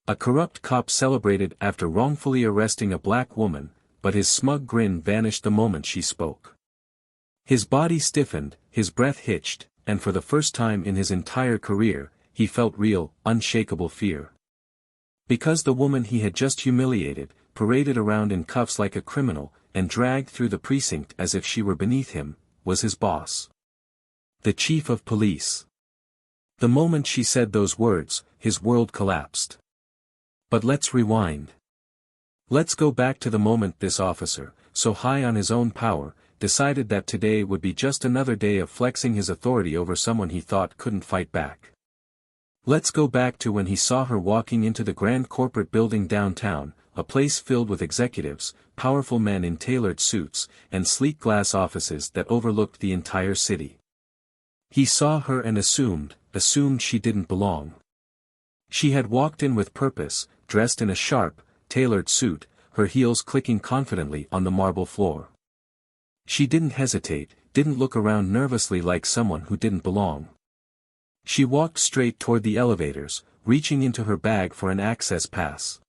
A corrupt cop celebrated after wrongfully arresting a black woman, but his smug grin vanished the moment she spoke. His body stiffened, his breath hitched, and for the first time in his entire career, he felt real, unshakable fear. Because the woman he had just humiliated, paraded around in cuffs like a criminal, and dragged through the precinct as if she were beneath him, was his boss. The chief of police. The moment she said those words, his world collapsed. But let's rewind. Let's go back to the moment this officer, so high on his own power, decided that today would be just another day of flexing his authority over someone he thought couldn't fight back. Let's go back to when he saw her walking into the grand corporate building downtown, a place filled with executives, powerful men in tailored suits, and sleek glass offices that overlooked the entire city. He saw her and assumed she didn't belong. She had walked in with purpose, dressed in a sharp, tailored suit, her heels clicking confidently on the marble floor. She didn't hesitate, didn't look around nervously like someone who didn't belong. She walked straight toward the elevators, reaching into her bag for an access pass.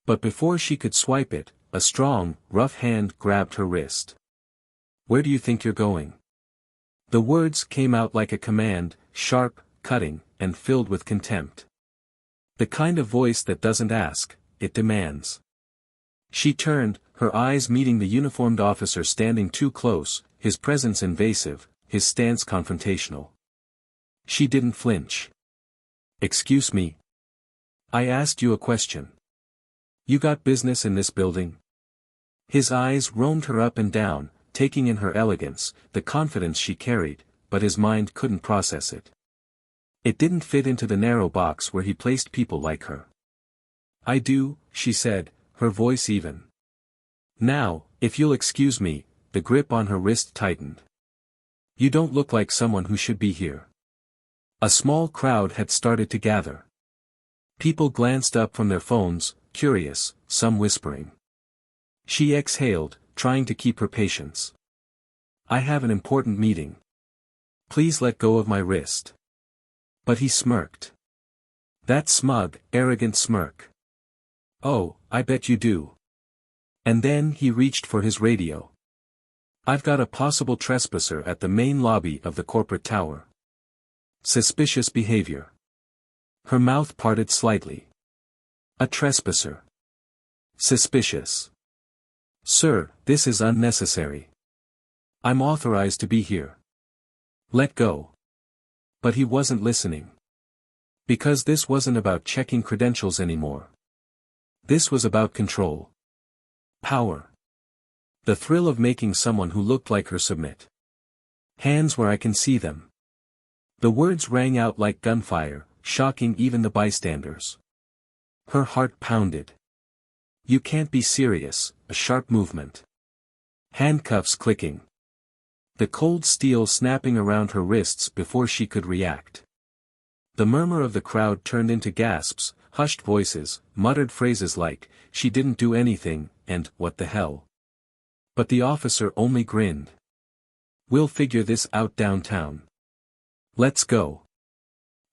But before she could swipe it, a strong, rough hand grabbed her wrist. "Where do you think you're going?" The words came out like a command, sharp, cutting, and filled with contempt. The kind of voice that doesn't ask, it demands. She turned, her eyes meeting the uniformed officer standing too close, his presence invasive, his stance confrontational. She didn't flinch. "Excuse me. I asked you a question. You got business in this building?" His eyes roamed her up and down, taking in her elegance, the confidence she carried, but his mind couldn't process it. It didn't fit into the narrow box where he placed people like her. "I do," she said, her voice even. "Now, if you'll excuse me," the grip on her wrist tightened. "You don't look like someone who should be here." A small crowd had started to gather. People glanced up from their phones, curious, some whispering. She exhaled, trying to keep her patience. "I have an important meeting. Please let go of my wrist." But he smirked. That smug, arrogant smirk. "Oh, I bet you do." And then he reached for his radio. "I've got a possible trespasser at the main lobby of the corporate tower. Suspicious behavior." Her mouth parted slightly. "A trespasser. Suspicious. Sir, this is unnecessary. I'm authorized to be here. Let go." But he wasn't listening. Because this wasn't about checking credentials anymore. This was about control. Power. The thrill of making someone who looked like her submit. "Hands where I can see them." The words rang out like gunfire, shocking even the bystanders. Her heart pounded. "You can't be serious," a sharp movement. Handcuffs clicking. The cold steel snapping around her wrists before she could react. The murmur of the crowd turned into gasps, hushed voices, muttered phrases like, "She didn't do anything," and "What the hell?" But the officer only grinned. "We'll figure this out downtown. Let's go."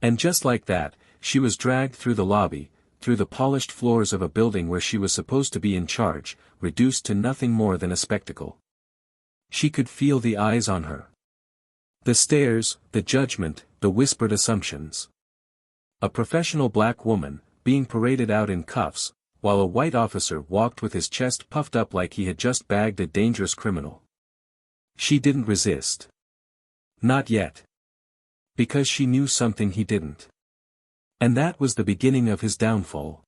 And just like that, she was dragged through the lobby, through the polished floors of a building where she was supposed to be in charge, reduced to nothing more than a spectacle. She could feel the eyes on her. The stares, the judgment, the whispered assumptions. A professional black woman, being paraded out in cuffs, while a white officer walked with his chest puffed up like he had just bagged a dangerous criminal. She didn't resist. Not yet. Because she knew something he didn't. And that was the beginning of his downfall.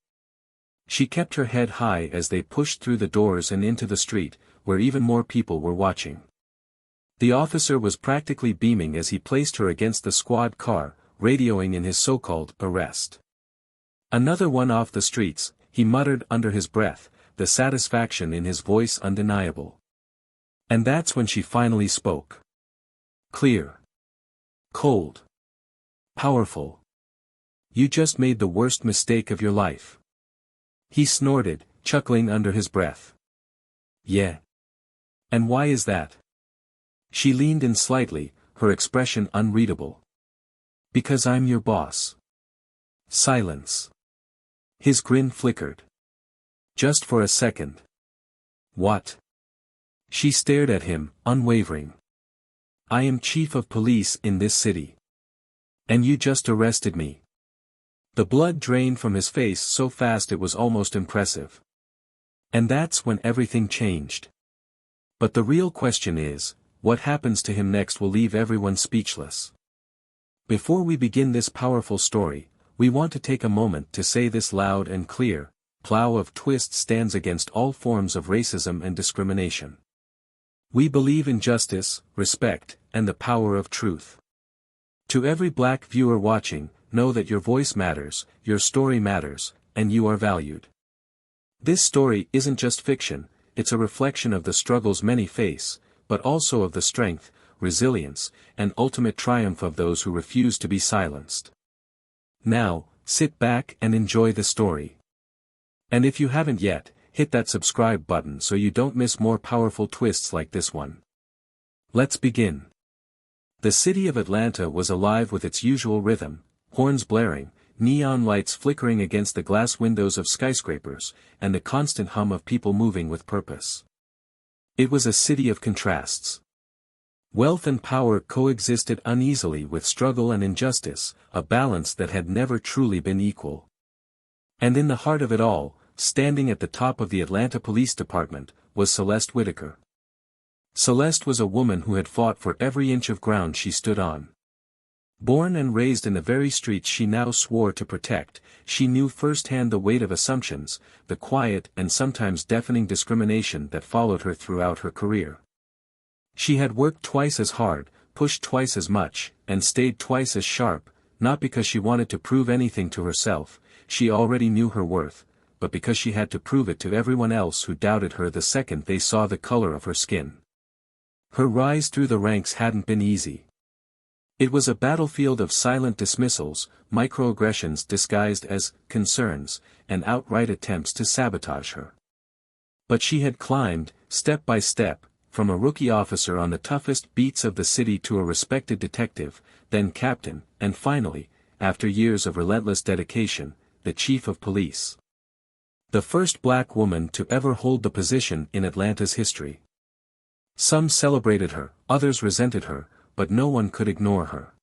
She kept her head high as they pushed through the doors and into the street, where even more people were watching. The officer was practically beaming as he placed her against the squad car, radioing in his so-called arrest. "Another one off the streets," he muttered under his breath, the satisfaction in his voice undeniable. And that's when she finally spoke. Clear. Cold. Powerful. "You just made the worst mistake of your life." He snorted, chuckling under his breath. "Yeah. And why is that?" She leaned in slightly, her expression unreadable. "Because I'm your boss." Silence. His grin flickered. Just for a second. What? She stared at him, unwavering. I am chief of police in this city. And you just arrested me. The blood drained from his face so fast it was almost impressive. And that's when everything changed. But the real question is, what happens to him next will leave everyone speechless. Before we begin this powerful story, we want to take a moment to say this loud and clear: Plow of Twist stands against all forms of racism and discrimination. We believe in justice, respect, and the power of truth. To every black viewer watching, know that your voice matters, your story matters, and you are valued. This story isn't just fiction, it's a reflection of the struggles many face, but also of the strength, resilience, and ultimate triumph of those who refuse to be silenced. Now, sit back and enjoy the story. And if you haven't yet, hit that subscribe button so you don't miss more powerful twists like this one. Let's begin. The city of Atlanta was alive with its usual rhythm: horns blaring, neon lights flickering against the glass windows of skyscrapers, and the constant hum of people moving with purpose. It was a city of contrasts. Wealth and power coexisted uneasily with struggle and injustice, a balance that had never truly been equal. And in the heart of it all, standing at the top of the Atlanta Police Department, was Celeste Whitaker. Celeste was a woman who had fought for every inch of ground she stood on. Born and raised in the very streets she now swore to protect, she knew firsthand the weight of assumptions, the quiet and sometimes deafening discrimination that followed her throughout her career. She had worked twice as hard, pushed twice as much, and stayed twice as sharp, not because she wanted to prove anything to herself, she already knew her worth, but because she had to prove it to everyone else who doubted her the second they saw the color of her skin. Her rise through the ranks hadn't been easy. It was a battlefield of silent dismissals, microaggressions disguised as concerns, and outright attempts to sabotage her. But she had climbed, step by step, from a rookie officer on the toughest beats of the city to a respected detective, then captain, and finally, after years of relentless dedication, the chief of police. The first black woman to ever hold the position in Atlanta's history. Some celebrated her, others resented her, but no one could ignore her.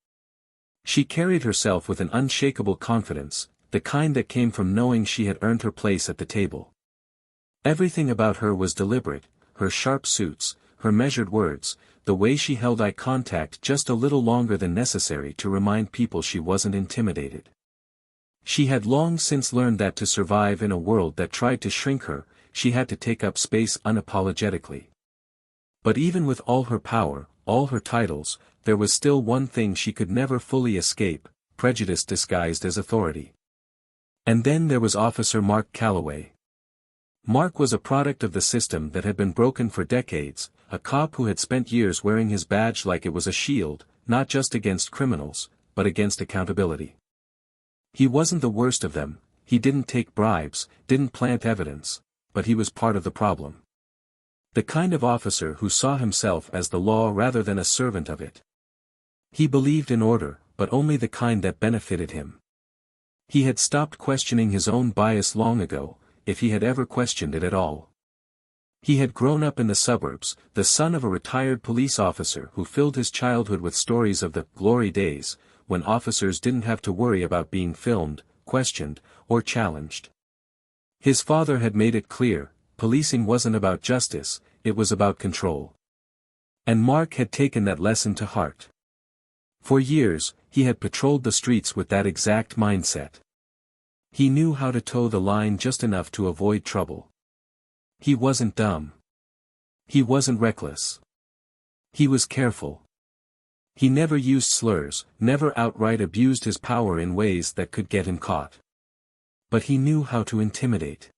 She carried herself with an unshakable confidence, the kind that came from knowing she had earned her place at the table. Everything about her was deliberate: her sharp suits, her measured words, the way she held eye contact just a little longer than necessary to remind people she wasn't intimidated. She had long since learned that to survive in a world that tried to shrink her, she had to take up space unapologetically. But even with all her power, all her titles, there was still one thing she could never fully escape: prejudice disguised as authority. And then there was Officer Mark Calloway. Mark was a product of the system that had been broken for decades, a cop who had spent years wearing his badge like it was a shield, not just against criminals, but against accountability. He wasn't the worst of them, he didn't take bribes, didn't plant evidence, but he was part of the problem. The kind of officer who saw himself as the law rather than a servant of it. He believed in order, but only the kind that benefited him. He had stopped questioning his own bias long ago, if he had ever questioned it at all. He had grown up in the suburbs, the son of a retired police officer who filled his childhood with stories of the glory days, when officers didn't have to worry about being filmed, questioned, or challenged. His father had made it clear: policing wasn't about justice, it was about control. And Mark had taken that lesson to heart. For years, he had patrolled the streets with that exact mindset. He knew how to toe the line just enough to avoid trouble. He wasn't dumb. He wasn't reckless. He was careful. He never used slurs, never outright abused his power in ways that could get him caught. But he knew how to intimidate.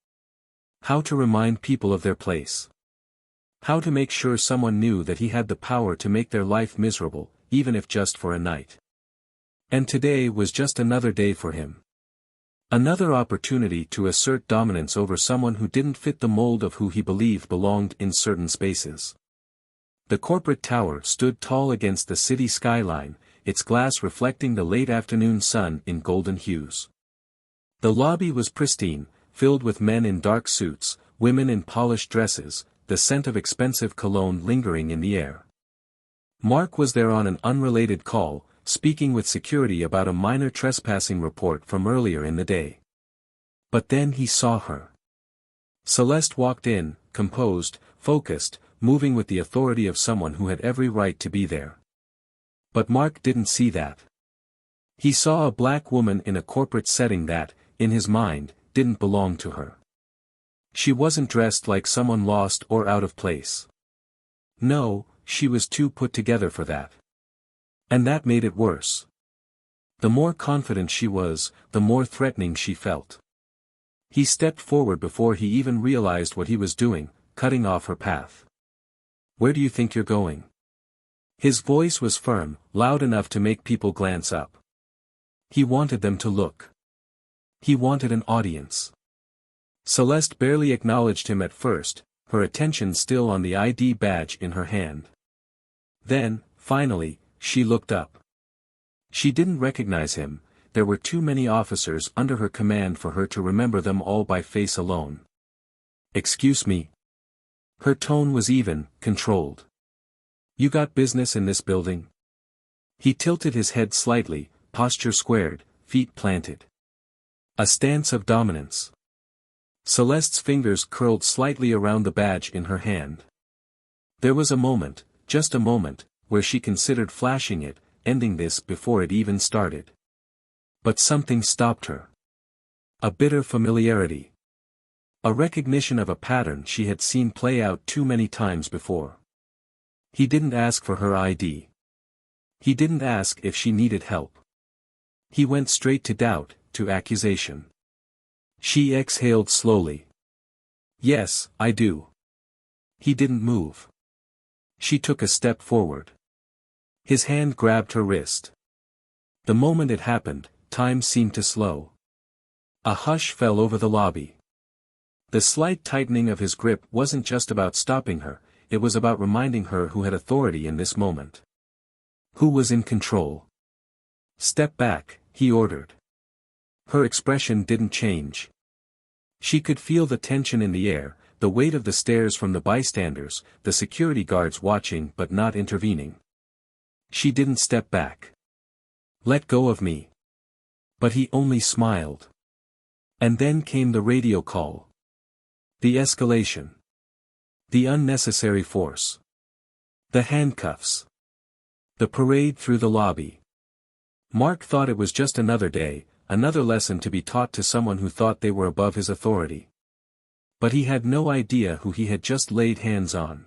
How to remind people of their place. How to make sure someone knew that he had the power to make their life miserable, even if just for a night. And today was just another day for him. Another opportunity to assert dominance over someone who didn't fit the mold of who he believed belonged in certain spaces. The corporate tower stood tall against the city skyline, its glass reflecting the late afternoon sun in golden hues. The lobby was pristine, filled with men in dark suits, women in polished dresses, the scent of expensive cologne lingering in the air. Mark was there on an unrelated call, speaking with security about a minor trespassing report from earlier in the day. But then he saw her. Celeste walked in, composed, focused, moving with the authority of someone who had every right to be there. But Mark didn't see that. He saw a black woman in a corporate setting that, in his mind, didn't belong to her. She wasn't dressed like someone lost or out of place. No, she was too put together for that. And that made it worse. The more confident she was, the more threatening she felt. He stepped forward before he even realized what he was doing, cutting off her path. "Where do you think you're going?" His voice was firm, loud enough to make people glance up. He wanted them to look. He wanted an audience. Celeste barely acknowledged him at first, her attention still on the ID badge in her hand. Then, finally, she looked up. She didn't recognize him. There were too many officers under her command for her to remember them all by face alone. "Excuse me." Her tone was even, controlled. "You got business in this building?" He tilted his head slightly, posture squared, feet planted. A stance of dominance. Celeste's fingers curled slightly around the badge in her hand. There was a moment, just a moment, where she considered flashing it, ending this before it even started. But something stopped her. A bitter familiarity. A recognition of a pattern she had seen play out too many times before. He didn't ask for her ID. He didn't ask if she needed help. He went straight to doubt, to accusation. She exhaled slowly. "Yes, I do." He didn't move. She took a step forward. His hand grabbed her wrist. The moment it happened, time seemed to slow. A hush fell over the lobby. The slight tightening of his grip wasn't just about stopping her, it was about reminding her who had authority in this moment. Who was in control. "Step back," he ordered. Her expression didn't change. She could feel the tension in the air, the weight of the stares from the bystanders, the security guards watching but not intervening. She didn't step back. "Let go of me." But he only smiled. And then came the radio call. The escalation. The unnecessary force. The handcuffs. The parade through the lobby. Mark thought it was just another day, another lesson to be taught to someone who thought they were above his authority. But he had no idea who he had just laid hands on.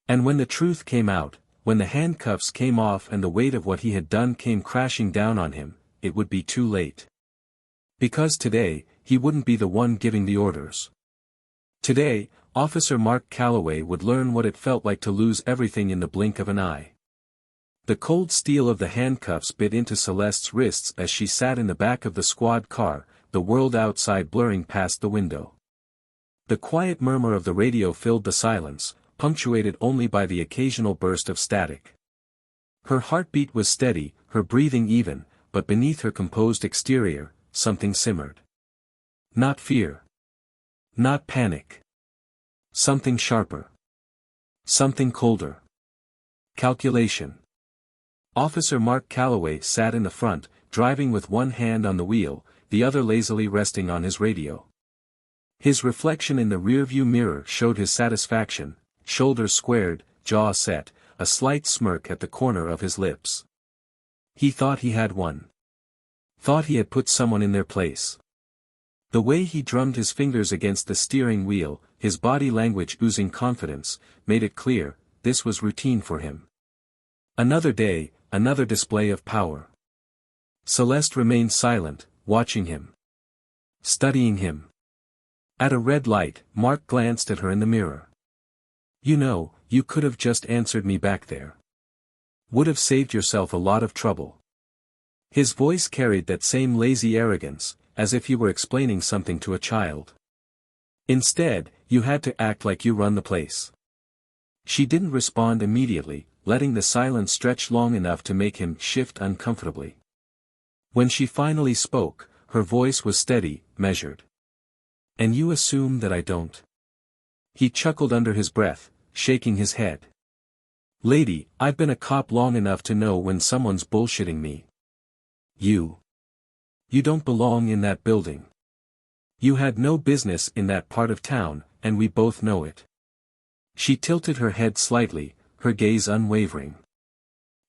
And when the truth came out, when the handcuffs came off and the weight of what he had done came crashing down on him, it would be too late. Because today, he wouldn't be the one giving the orders. Today, Officer Mark Calloway would learn what it felt like to lose everything in the blink of an eye. The cold steel of the handcuffs bit into Celeste's wrists as she sat in the back of the squad car, the world outside blurring past the window. The quiet murmur of the radio filled the silence, punctuated only by the occasional burst of static. Her heartbeat was steady, her breathing even, but beneath her composed exterior, something simmered. Not fear. Not panic. Something sharper. Something colder. Calculation. Officer Mark Calloway sat in the front, driving with one hand on the wheel, the other lazily resting on his radio. His reflection in the rearview mirror showed his satisfaction, shoulders squared, jaw set, a slight smirk at the corner of his lips. He thought he had won. Thought he had put someone in their place. The way he drummed his fingers against the steering wheel, his body language oozing confidence, made it clear, this was routine for him. Another day, another display of power. Celeste remained silent, watching him. Studying him. At a red light, Mark glanced at her in the mirror. "You know, you could have just answered me back there. Would have saved yourself a lot of trouble." His voice carried that same lazy arrogance, as if he were explaining something to a child. "Instead, you had to act like you run the place." She didn't respond immediately, letting the silence stretch long enough to make him shift uncomfortably. When she finally spoke, her voice was steady, measured. And you assume that I don't? He chuckled under his breath, shaking his head. Lady, I've been a cop long enough to know when someone's bullshitting me. You don't belong in that building. You had no business in that part of town, and we both know it. She tilted her head slightly, her gaze unwavering.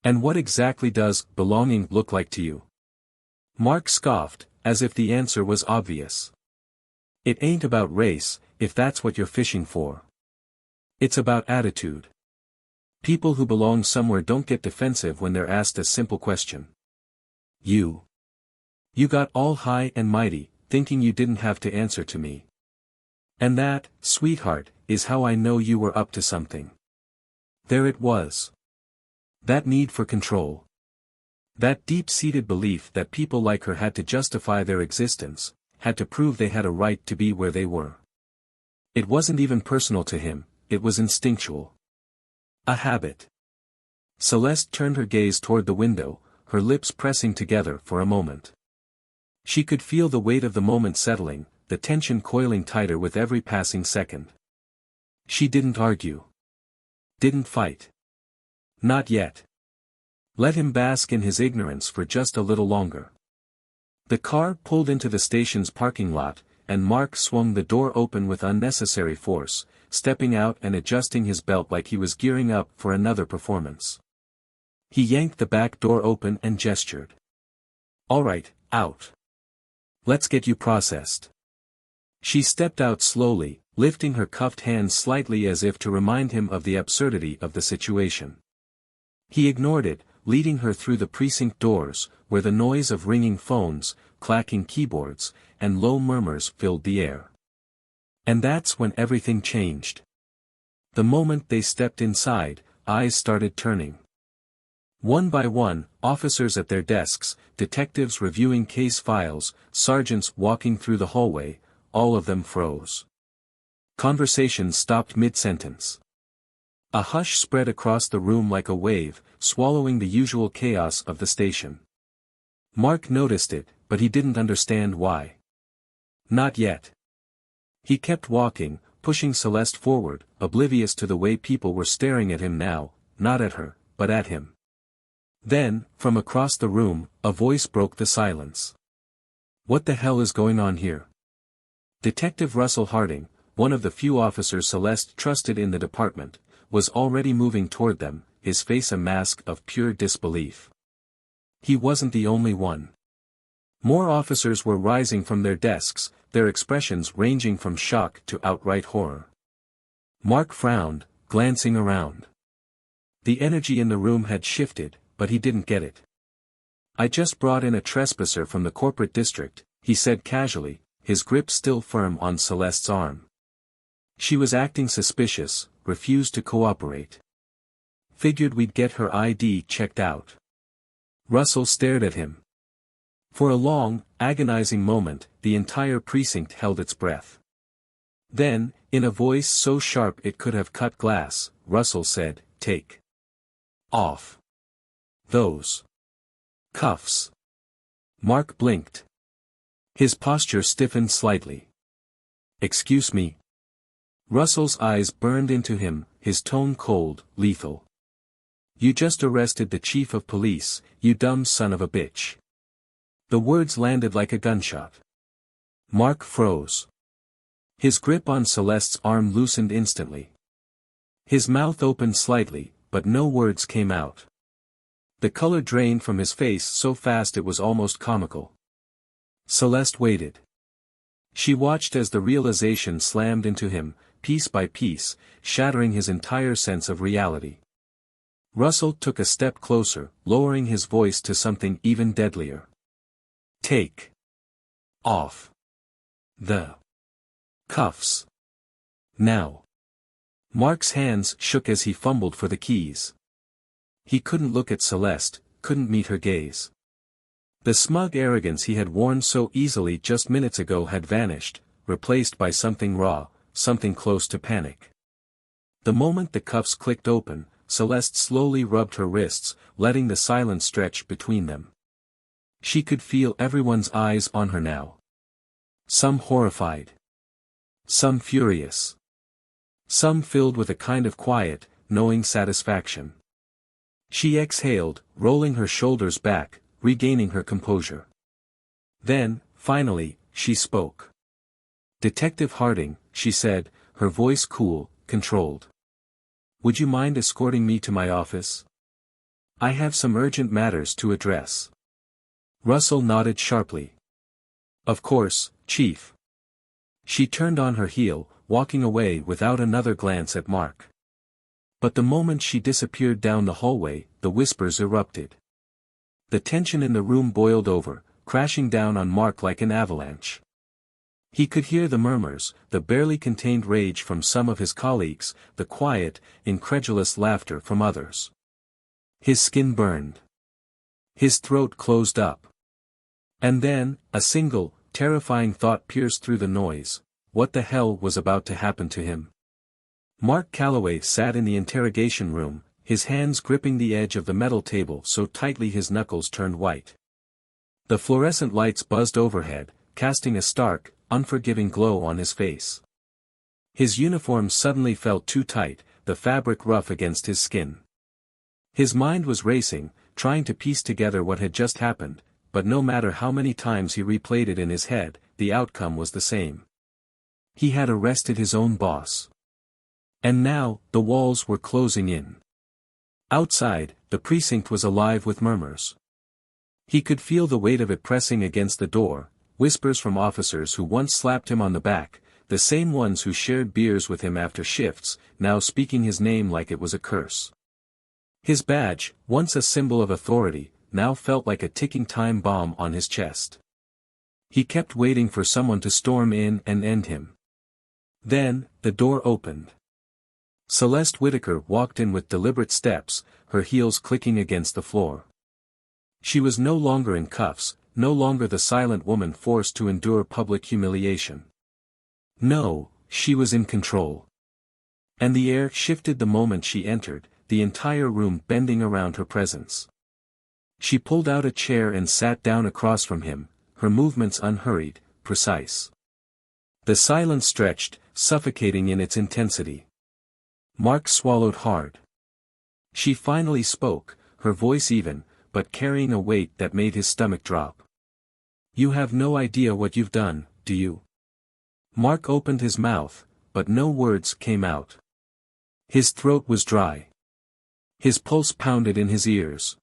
And what exactly does belonging look like to you? Mark scoffed, as if the answer was obvious. It ain't about race, if that's what you're fishing for. It's about attitude. People who belong somewhere don't get defensive when they're asked a simple question. You got all high and mighty, thinking you didn't have to answer to me. And that, sweetheart, is how I know you were up to something. There it was. That need for control. That deep-seated belief that people like her had to justify their existence, had to prove they had a right to be where they were. It wasn't even personal to him, it was instinctual. A habit. Celeste turned her gaze toward the window, her lips pressing together for a moment. She could feel the weight of the moment settling, the tension coiling tighter with every passing second. She didn't argue. Didn't fight. Not yet. Let him bask in his ignorance for just a little longer. The car pulled into the station's parking lot, and Mark swung the door open with unnecessary force, stepping out and adjusting his belt like he was gearing up for another performance. He yanked the back door open and gestured. All right, out. Let's get you processed. She stepped out slowly, lifting her cuffed hands slightly as if to remind him of the absurdity of the situation. He ignored it, leading her through the precinct doors, where the noise of ringing phones, clacking keyboards, and low murmurs filled the air. And that's when everything changed. The moment they stepped inside, eyes started turning. One by one, officers at their desks, detectives reviewing case files, sergeants walking through the hallway, all of them froze. Conversation stopped mid-sentence. A hush spread across the room like a wave, swallowing the usual chaos of the station. Mark noticed it, but he didn't understand why. Not yet. He kept walking, pushing Celeste forward, oblivious to the way people were staring at him now, not at her, but at him. Then, from across the room, a voice broke the silence. What the hell is going on here? Detective Russell Harding, one of the few officers Celeste trusted in the department, was already moving toward them, his face a mask of pure disbelief. He wasn't the only one. More officers were rising from their desks, their expressions ranging from shock to outright horror. Mark frowned, glancing around. The energy in the room had shifted, but he didn't get it. I just brought in a trespasser from the corporate district, he said casually, his grip still firm on Celeste's arm. She was acting suspicious, refused to cooperate. Figured we'd get her ID checked out. Russell stared at him. For a long, agonizing moment, the entire precinct held its breath. Then, in a voice so sharp it could have cut glass, Russell said, "Take off those cuffs." Mark blinked. His posture stiffened slightly. "Excuse me." Russell's eyes burned into him, his tone cold, lethal. "You just arrested the chief of police, you dumb son of a bitch." The words landed like a gunshot. Mark froze. His grip on Celeste's arm loosened instantly. His mouth opened slightly, but no words came out. The color drained from his face so fast it was almost comical. Celeste waited. She watched as the realization slammed into him, piece by piece, shattering his entire sense of reality. Russell took a step closer, lowering his voice to something even deadlier. "Take off the cuffs. Now." Mark's hands shook as he fumbled for the keys. He couldn't look at Celeste, couldn't meet her gaze. The smug arrogance he had worn so easily just minutes ago had vanished, replaced by something raw, something close to panic. The moment the cuffs clicked open, Celeste slowly rubbed her wrists, letting the silence stretch between them. She could feel everyone's eyes on her now. Some horrified. Some furious. Some filled with a kind of quiet, knowing satisfaction. She exhaled, rolling her shoulders back, regaining her composure. Then, finally, she spoke. "Detective Harding," she said, her voice cool, controlled. "Would you mind escorting me to my office? I have some urgent matters to address." Russell nodded sharply. "Of course, Chief." She turned on her heel, walking away without another glance at Mark. But the moment she disappeared down the hallway, the whispers erupted. The tension in the room boiled over, crashing down on Mark like an avalanche. He could hear the murmurs, the barely contained rage from some of his colleagues, the quiet, incredulous laughter from others. His skin burned. His throat closed up. And then, a single, terrifying thought pierced through the noise: what the hell was about to happen to him? Mark Calloway sat in the interrogation room, his hands gripping the edge of the metal table so tightly his knuckles turned white. The fluorescent lights buzzed overhead, casting a stark, unforgiving glow on his face. His uniform suddenly felt too tight, the fabric rough against his skin. His mind was racing, trying to piece together what had just happened, but no matter how many times he replayed it in his head, the outcome was the same. He had arrested his own boss. And now, the walls were closing in. Outside, the precinct was alive with murmurs. He could feel the weight of it pressing against the door, whispers from officers who once slapped him on the back, the same ones who shared beers with him after shifts, now speaking his name like it was a curse. His badge, once a symbol of authority, now felt like a ticking time bomb on his chest. He kept waiting for someone to storm in and end him. Then, the door opened. Celeste Whitaker walked in with deliberate steps, her heels clicking against the floor. She was no longer in cuffs, no longer the silent woman forced to endure public humiliation. No, she was in control. And the air shifted the moment she entered, the entire room bending around her presence. She pulled out a chair and sat down across from him, her movements unhurried, precise. The silence stretched, suffocating in its intensity. Mark swallowed hard. She finally spoke, her voice even, but carrying a weight that made his stomach drop. "You have no idea what you've done, do you?" Mark opened his mouth, but no words came out. His throat was dry. His pulse pounded in his ears.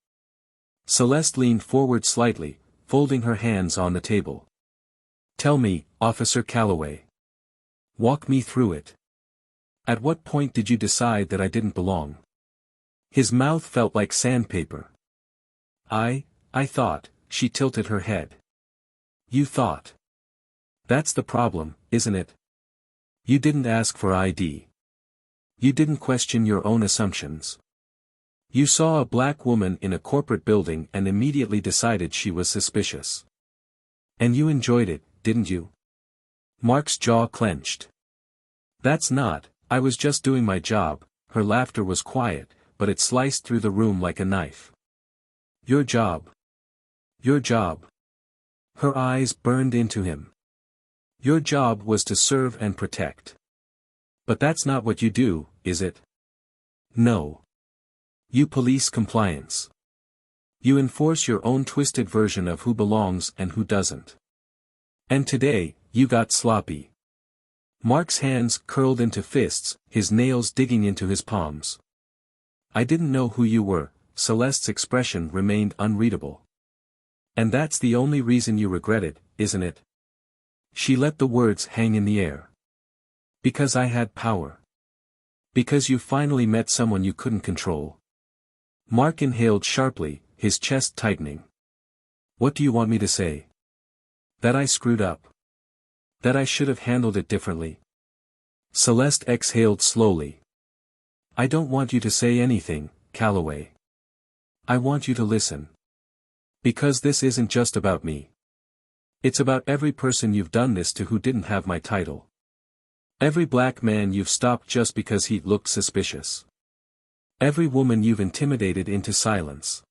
Celeste leaned forward slightly, folding her hands on the table. "Tell me, Officer Calloway. Walk me through it. At what point did you decide that I didn't belong?" His mouth felt like sandpaper. I thought," she tilted her head. "You thought. That's the problem, isn't it? You didn't ask for ID. You didn't question your own assumptions. You saw a black woman in a corporate building and immediately decided she was suspicious. And you enjoyed it, didn't you?" Mark's jaw clenched. "That's not, I was just doing my job." Her laughter was quiet, but it sliced through the room like a knife. "Your job. Your job." Her eyes burned into him. "Your job was to serve and protect. But that's not what you do, is it? No. You police compliance. You enforce your own twisted version of who belongs and who doesn't. And today, you got sloppy." Mark's hands curled into fists, his nails digging into his palms. "I didn't know who you were." Celeste's expression remained unreadable. "And that's the only reason you regret it, isn't it?" She let the words hang in the air. "Because I had power. Because you finally met someone you couldn't control." Mark inhaled sharply, his chest tightening. "What do you want me to say? That I screwed up? That I should have handled it differently?" Celeste exhaled slowly. "I don't want you to say anything, Calloway. I want you to listen. Because this isn't just about me. It's about every person you've done this to who didn't have my title. Every black man you've stopped just because he looked suspicious. Every woman you've intimidated into silence.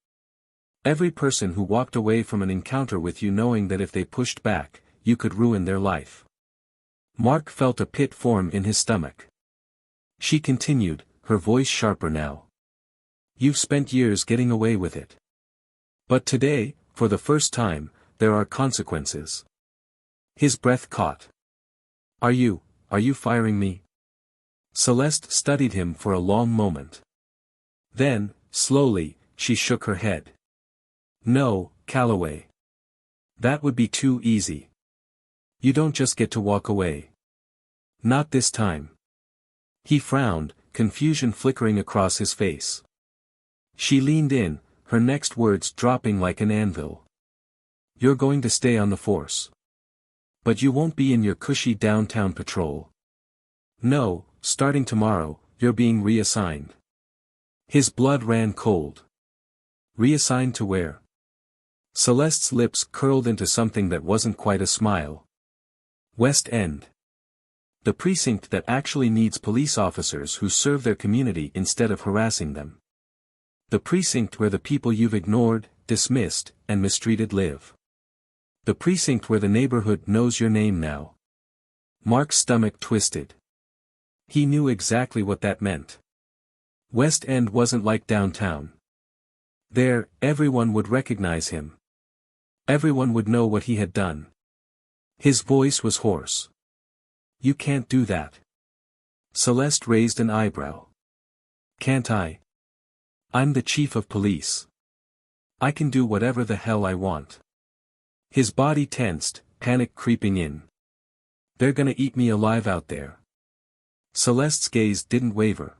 Every person who walked away from an encounter with you knowing that if they pushed back, you could ruin their life. Mark felt a pit form in his stomach. She continued, her voice sharper now. You've spent years getting away with it. But today, for the first time, there are consequences. His breath caught. Are you firing me? Celeste studied him for a long moment. Then, slowly, she shook her head. No, Calloway. That would be too easy. You don't just get to walk away. Not this time. He frowned, confusion flickering across his face. She leaned in, her next words dropping like an anvil. You're going to stay on the force. But you won't be in your cushy downtown patrol. No, starting tomorrow, you're being reassigned. His blood ran cold. Reassigned to where? Celeste's lips curled into something that wasn't quite a smile. West End. The precinct that actually needs police officers who serve their community instead of harassing them. The precinct where the people you've ignored, dismissed, and mistreated live. The precinct where the neighborhood knows your name now. Mark's stomach twisted. He knew exactly what that meant. West End wasn't like downtown. There, everyone would recognize him. Everyone would know what he had done. His voice was hoarse. You can't do that. Celeste raised an eyebrow. Can't I? I'm the chief of police. I can do whatever the hell I want. His body tensed, panic creeping in. They're gonna eat me alive out there. Celeste's gaze didn't waver.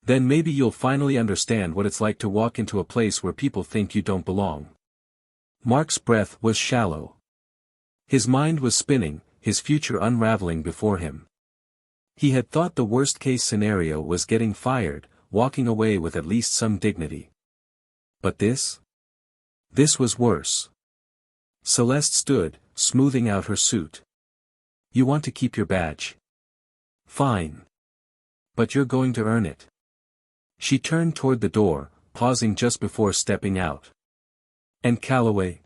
Then maybe you'll finally understand what it's like to walk into a place where people think you don't belong. Mark's breath was shallow. His mind was spinning, his future unraveling before him. He had thought the worst-case scenario was getting fired, walking away with at least some dignity. But this? This was worse. Celeste stood, smoothing out her suit. You want to keep your badge? Fine. But you're going to earn it. She turned toward the door, pausing just before stepping out. And Calloway?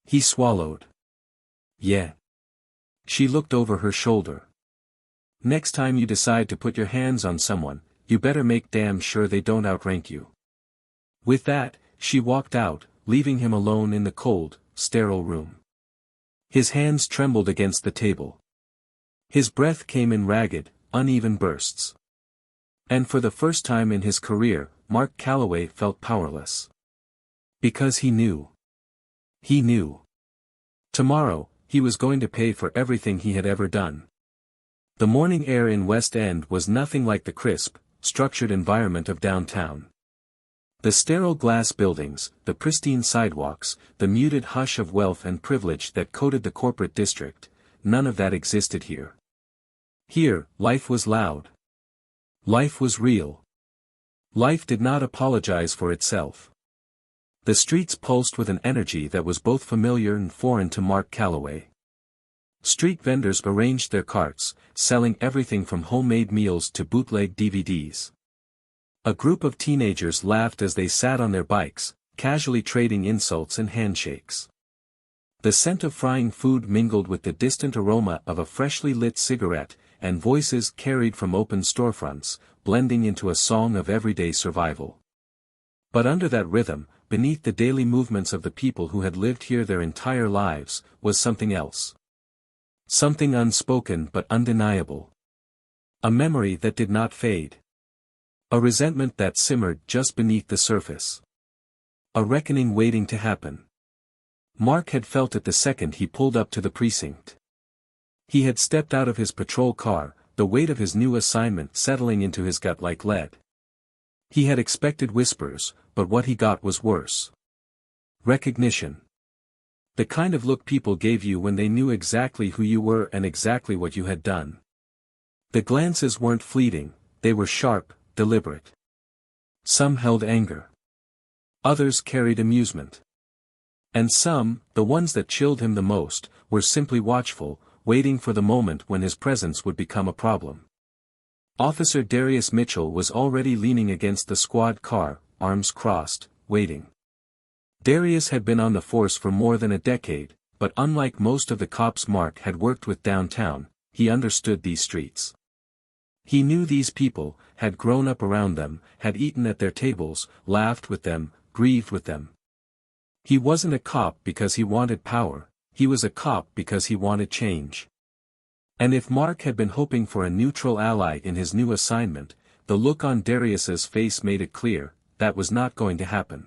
He swallowed. Yeah. She looked over her shoulder. Next time you decide to put your hands on someone, you better make damn sure they don't outrank you. With that, she walked out, leaving him alone in the cold, sterile room. His hands trembled against the table. His breath came in ragged, uneven bursts. And for the first time in his career, Mark Calloway felt powerless. Because he knew. He knew. Tomorrow, he was going to pay for everything he had ever done. The morning air in West End was nothing like the crisp, structured environment of downtown. The sterile glass buildings, the pristine sidewalks, the muted hush of wealth and privilege that coated the corporate district, none of that existed here. Here, life was loud. Life was real. Life did not apologize for itself. The streets pulsed with an energy that was both familiar and foreign to Mark Calloway. Street vendors arranged their carts, selling everything from homemade meals to bootleg DVDs. A group of teenagers laughed as they sat on their bikes, casually trading insults and handshakes. The scent of frying food mingled with the distant aroma of a freshly lit cigarette, and voices carried from open storefronts, blending into a song of everyday survival. But under that rhythm, beneath the daily movements of the people who had lived here their entire lives, was something else. Something unspoken but undeniable. A memory that did not fade. A resentment that simmered just beneath the surface. A reckoning waiting to happen. Mark had felt it the second he pulled up to the precinct. He had stepped out of his patrol car, the weight of his new assignment settling into his gut like lead. He had expected whispers, but what he got was worse. Recognition. The kind of look people gave you when they knew exactly who you were and exactly what you had done. The glances weren't fleeting, they were sharp, deliberate. Some held anger. Others carried amusement. And some, the ones that chilled him the most, were simply watchful, waiting for the moment when his presence would become a problem. Officer Darius Mitchell was already leaning against the squad car, arms crossed, waiting. Darius had been on the force for more than a decade, but unlike most of the cops Mark had worked with downtown, he understood these streets. He knew these people, had grown up around them, had eaten at their tables, laughed with them, grieved with them. He wasn't a cop because he wanted power, he was a cop because he wanted change. And if Mark had been hoping for a neutral ally in his new assignment, the look on Darius's face made it clear, that was not going to happen.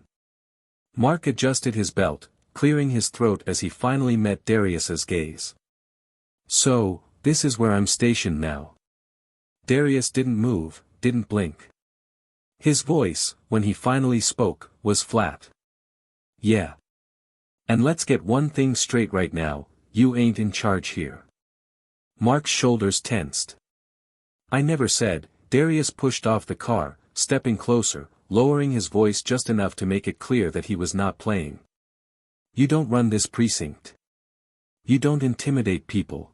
Mark adjusted his belt, clearing his throat as he finally met Darius's gaze. "So, this is where I'm stationed now." Darius didn't move, didn't blink. His voice, when he finally spoke, was flat. "Yeah. And let's get one thing straight right now, you ain't in charge here." Mark's shoulders tensed. "I never said." Darius pushed off the car, stepping closer, lowering his voice just enough to make it clear that he was not playing. "You don't run this precinct. You don't intimidate people.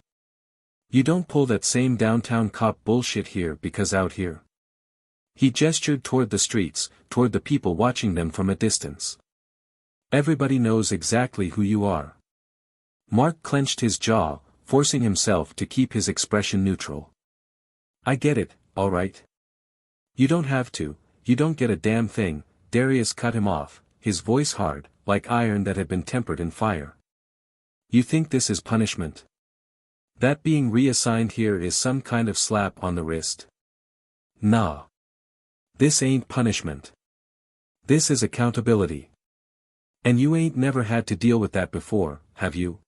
You don't pull that same downtown cop bullshit here because out here." He gestured toward the streets, toward the people watching them from a distance. "Everybody knows exactly who you are." Mark clenched his jaw, forcing himself to keep his expression neutral. "I get it, all right. You don't have to, you don't get a damn thing." Darius cut him off, his voice hard, like iron that had been tempered in fire. "You think this is punishment? That being reassigned here is some kind of slap on the wrist? Nah. This ain't punishment. This is accountability. And you ain't never had to deal with that before, have you?"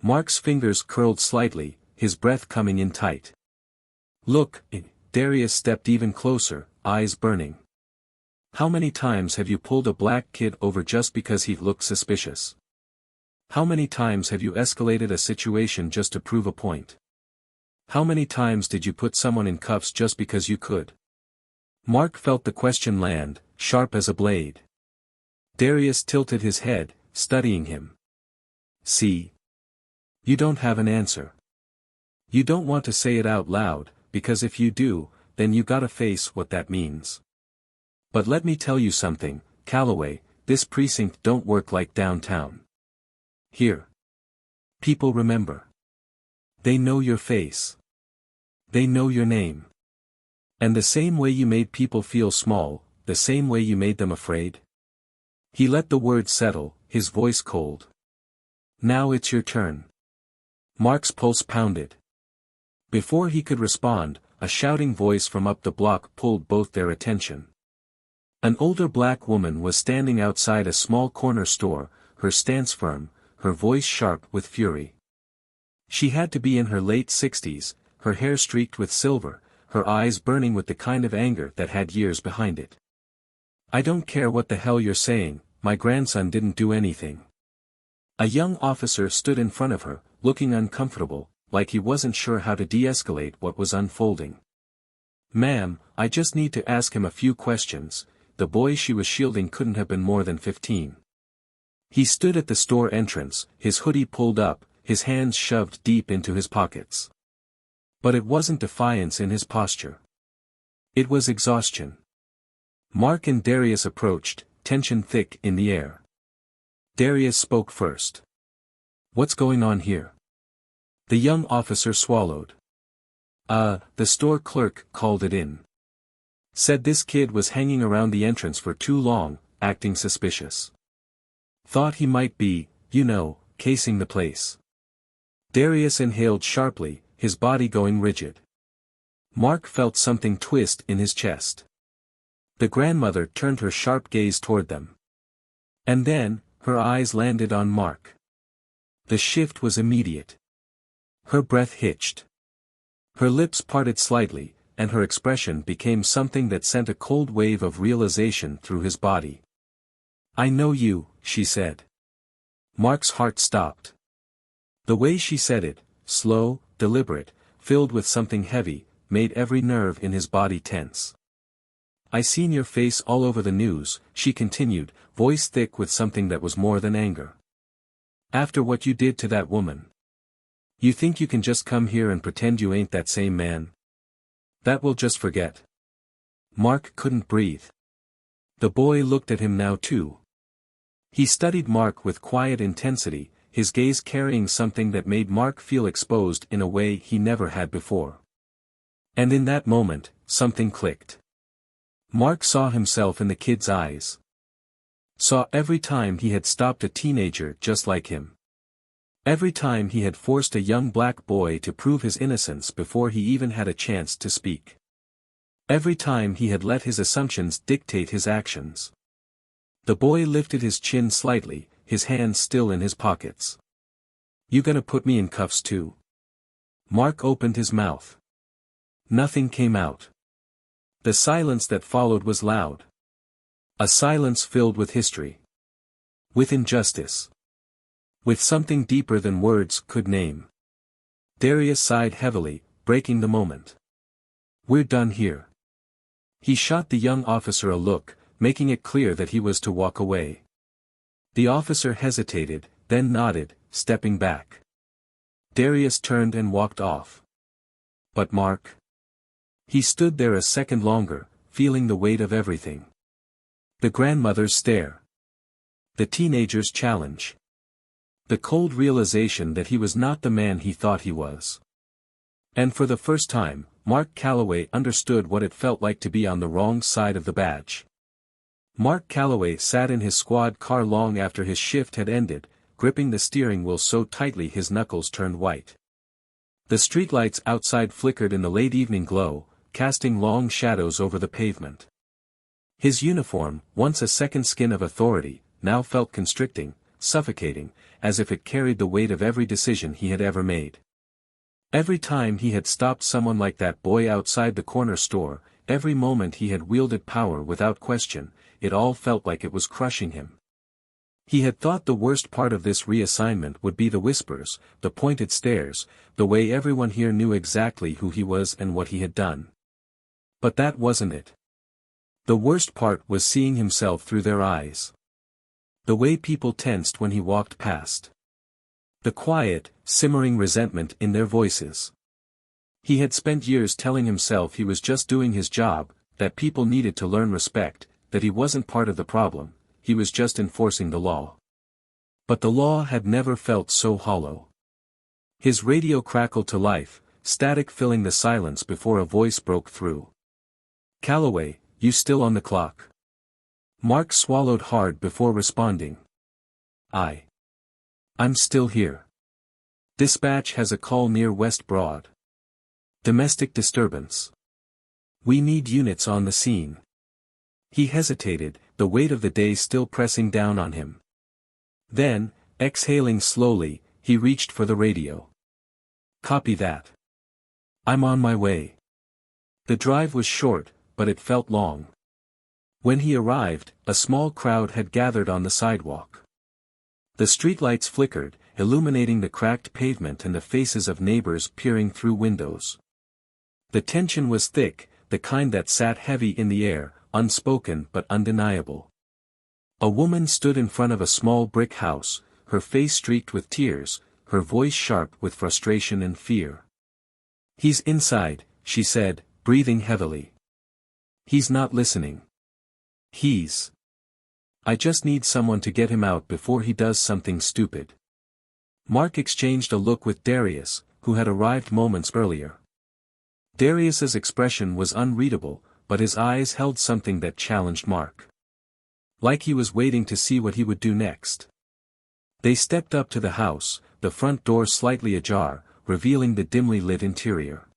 Mark's fingers curled slightly, his breath coming in tight. "Look," Darius stepped even closer, eyes burning. "How many times have you pulled a black kid over just because he looked suspicious? How many times have you escalated a situation just to prove a point? How many times did you put someone in cuffs just because you could?" Mark felt the question land, sharp as a blade. Darius tilted his head, studying him. "See? You don't have an answer. You don't want to say it out loud, because if you do, then you gotta face what that means. But let me tell you something, Calloway, this precinct don't work like downtown. Here. People remember. They know your face. They know your name. And the same way you made people feel small, the same way you made them afraid." He let the words settle, his voice cold. "Now it's your turn." Mark's pulse pounded. Before he could respond, a shouting voice from up the block pulled both their attention. An older black woman was standing outside a small corner store, her stance firm, her voice sharp with fury. She had to be in her late 60s, her hair streaked with silver, her eyes burning with the kind of anger that had years behind it. "I don't care what the hell you're saying, my grandson didn't do anything." A young officer stood in front of her, looking uncomfortable, like he wasn't sure how to de-escalate what was unfolding. "Ma'am, I just need to ask him a few questions." The boy she was shielding couldn't have been more than 15. He stood at the store entrance, his hoodie pulled up, his hands shoved deep into his pockets. But it wasn't defiance in his posture. It was exhaustion. Mark and Darius approached, tension thick in the air. Darius spoke first. "What's going on here?" The young officer swallowed. The store clerk called it in. Said this kid was hanging around the entrance for too long, acting suspicious. Thought he might be, casing the place." Darius inhaled sharply, his body going rigid. Mark felt something twist in his chest. The grandmother turned her sharp gaze toward them. And then, her eyes landed on Mark. The shift was immediate. Her breath hitched. Her lips parted slightly, and her expression became something that sent a cold wave of realization through his body. "I know you," she said. Mark's heart stopped. The way she said it, slow, deliberate, filled with something heavy, made every nerve in his body tense. "I seen your face all over the news," she continued, voice thick with something that was more than anger. "After what you did to that woman. You think you can just come here and pretend you ain't that same man? That we'll just forget." Mark couldn't breathe. The boy looked at him now too. He studied Mark with quiet intensity, his gaze carrying something that made Mark feel exposed in a way he never had before. And in that moment, something clicked. Mark saw himself in the kid's eyes. Saw every time he had stopped a teenager just like him. Every time he had forced a young black boy to prove his innocence before he even had a chance to speak. Every time he had let his assumptions dictate his actions. The boy lifted his chin slightly, his hands still in his pockets. "You gonna put me in cuffs too?" Mark opened his mouth. Nothing came out. The silence that followed was loud. A silence filled with history. With injustice. With something deeper than words could name. Darius sighed heavily, breaking the moment. "We're done here." He shot the young officer a look, making it clear that he was to walk away. The officer hesitated, then nodded, stepping back. Darius turned and walked off. But Mark? He stood there a second longer, feeling the weight of everything. The grandmother's stare. The teenager's challenge. The cold realization that he was not the man he thought he was. And for the first time, Mark Calloway understood what it felt like to be on the wrong side of the badge. Mark Calloway sat in his squad car long after his shift had ended, gripping the steering wheel so tightly his knuckles turned white. The streetlights outside flickered in the late evening glow, casting long shadows over the pavement. His uniform, once a second skin of authority, now felt constricting, suffocating, as if it carried the weight of every decision he had ever made. Every time he had stopped someone like that boy outside the corner store, every moment he had wielded power without question, it all felt like it was crushing him. He had thought the worst part of this reassignment would be the whispers, the pointed stares, the way everyone here knew exactly who he was and what he had done. But that wasn't it. The worst part was seeing himself through their eyes. The way people tensed when he walked past. The quiet, simmering resentment in their voices. He had spent years telling himself he was just doing his job, that people needed to learn respect, that he wasn't part of the problem, he was just enforcing the law. But the law had never felt so hollow. His radio crackled to life, static filling the silence before a voice broke through. "Calloway, you still on the clock?" Mark swallowed hard before responding. I'm still here. Dispatch has a call near West Broad. Domestic disturbance. We need units on the scene." He hesitated, the weight of the day still pressing down on him. Then, exhaling slowly, he reached for the radio. "Copy that. I'm on my way." The drive was short, but it felt long. When he arrived, a small crowd had gathered on the sidewalk. The streetlights flickered, illuminating the cracked pavement and the faces of neighbors peering through windows. The tension was thick, the kind that sat heavy in the air, unspoken but undeniable. A woman stood in front of a small brick house, her face streaked with tears, her voice sharp with frustration and fear. "He's inside," she said, breathing heavily. "He's not listening. I just need someone to get him out before he does something stupid." Mark exchanged a look with Darius, who had arrived moments earlier. Darius's expression was unreadable, but his eyes held something that challenged Mark. Like he was waiting to see what he would do next. They stepped up to the house, the front door slightly ajar, revealing the dimly lit interior.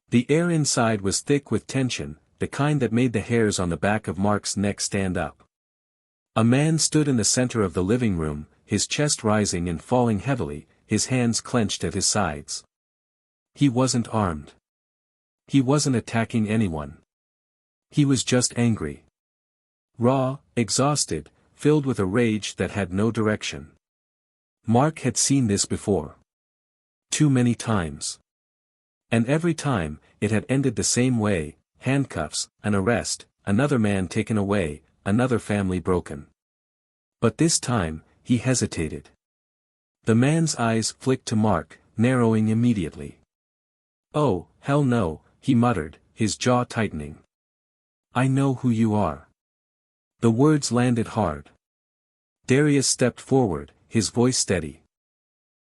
The air inside was thick with tension, the kind that made the hairs on the back of Mark's neck stand up. A man stood in the center of the living room, his chest rising and falling heavily, his hands clenched at his sides. He wasn't armed. He wasn't attacking anyone. He was just angry. Raw, exhausted, filled with a rage that had no direction. Mark had seen this before. Too many times. And every time, it had ended the same way: handcuffs, an arrest, another man taken away, another family broken. But this time, he hesitated. The man's eyes flicked to Mark, narrowing immediately. "Oh, hell no," he muttered, his jaw tightening. "I know who you are." The words landed hard. Darius stepped forward, his voice steady.